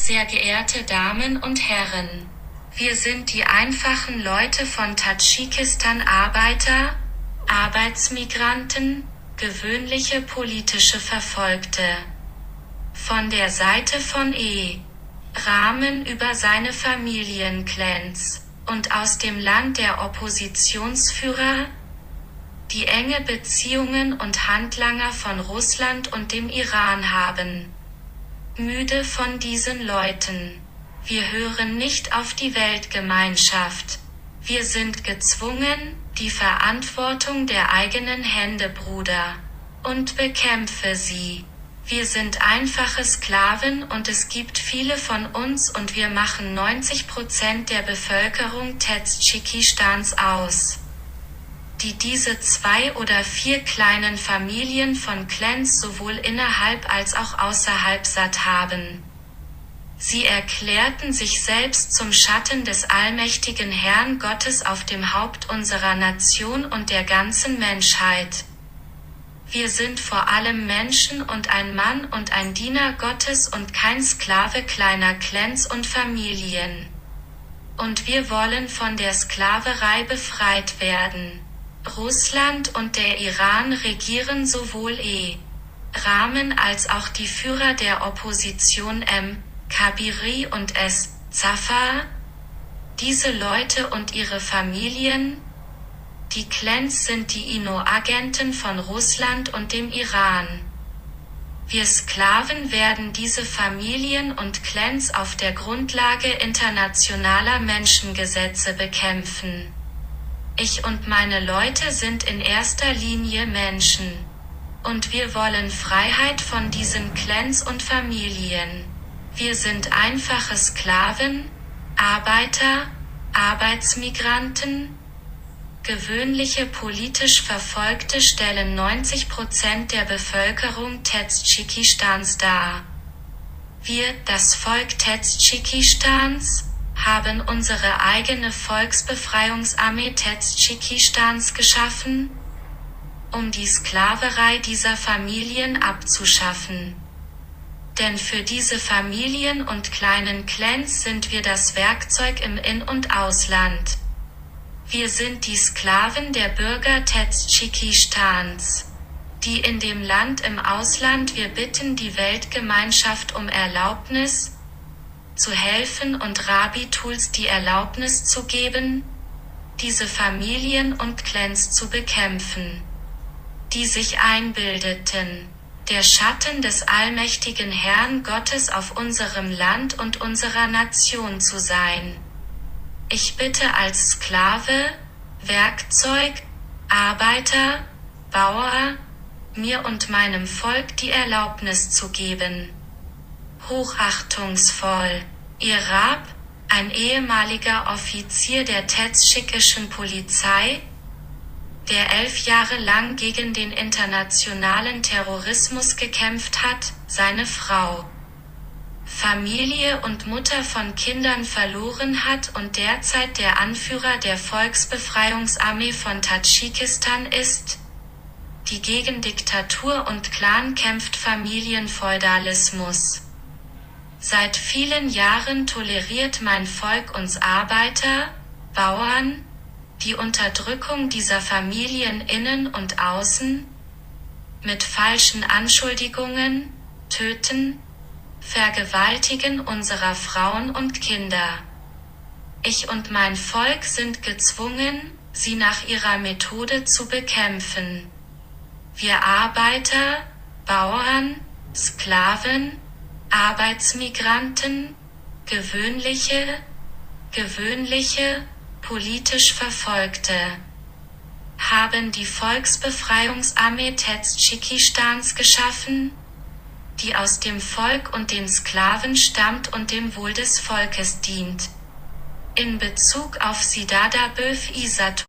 Sehr geehrte Damen und Herren, wir sind die einfachen Leute von Tadschikistan, Arbeiter, Arbeitsmigranten, gewöhnliche politische Verfolgte. Von der Seite von Rahmen über seine Familienclans und aus dem Land der Oppositionsführer, die enge Beziehungen und Handlanger von Russland und dem Iran haben. Müde von diesen Leuten. Wir hören nicht auf die Weltgemeinschaft. Wir sind gezwungen, die Verantwortung der eigenen Hände, Bruder, und bekämpfe sie. Wir sind einfache Sklaven und es gibt viele von uns und wir machen 90% der Bevölkerung Tadschikistans aus, die diese 2 oder 4 kleinen Familien von Clans sowohl innerhalb als auch außerhalb satt haben. Sie erklärten sich selbst zum Schatten des allmächtigen Herrn Gottes auf dem Haupt unserer Nation und der ganzen Menschheit. Wir sind vor allem Menschen und ein Mann und ein Diener Gottes und kein Sklave kleiner Clans und Familien. Und wir wollen von der Sklaverei befreit werden. Russland und der Iran regieren sowohl Rahmen als auch die Führer der Opposition Kabiri und Zafar. Diese Leute und ihre Familien, die Clans, sind die INO-Agenten von Russland und dem Iran. Wir Sklaven werden diese Familien und Clans auf der Grundlage internationaler Menschengesetze bekämpfen. Ich und meine Leute sind in erster Linie Menschen. Und wir wollen Freiheit von diesen Clans und Familien. Wir sind einfache Sklaven, Arbeiter, Arbeitsmigranten. Gewöhnliche politisch Verfolgte stellen 90% der Bevölkerung Tadschikistans dar. Wir, das Volk Tadschikistans, haben unsere eigene Volksbefreiungsarmee Tadschikistans geschaffen, um die Sklaverei dieser Familien abzuschaffen. Denn für diese Familien und kleinen Clans sind wir das Werkzeug im In- und Ausland. Wir sind die Sklaven der Bürger Tadschikistans, die in dem Land im Ausland. Wir bitten die Weltgemeinschaft um Erlaubnis, zu helfen und Rabi-Tools die Erlaubnis zu geben, diese Familien und Clans zu bekämpfen, die sich einbildeten, der Schatten des allmächtigen Herrn Gottes auf unserem Land und unserer Nation zu sein. Ich bitte als Sklave, Werkzeug, Arbeiter, Bauer, mir und meinem Volk die Erlaubnis zu geben. Hochachtungsvoll, Ihr Rab, ein ehemaliger Offizier der tadschikischen Polizei, der 11 Jahre lang gegen den internationalen Terrorismus gekämpft hat, seine Frau, Familie und Mutter von Kindern verloren hat und derzeit der Anführer der Volksbefreiungsarmee von Tadschikistan ist, die gegen Diktatur und Clan kämpft, Familienfeudalismus. Seit vielen Jahren toleriert mein Volk uns Arbeiter, Bauern, die Unterdrückung dieser Familien innen und außen, mit falschen Anschuldigungen, töten, vergewaltigen unserer Frauen und Kinder. Ich und mein Volk sind gezwungen, sie nach ihrer Methode zu bekämpfen. Wir Arbeiter, Bauern, Sklaven, Arbeitsmigranten, gewöhnliche, politisch Verfolgte, haben die Volksbefreiungsarmee Tadschikistans geschaffen, die aus dem Volk und den Sklaven stammt und dem Wohl des Volkes dient. In Bezug auf Sidada Böf Isat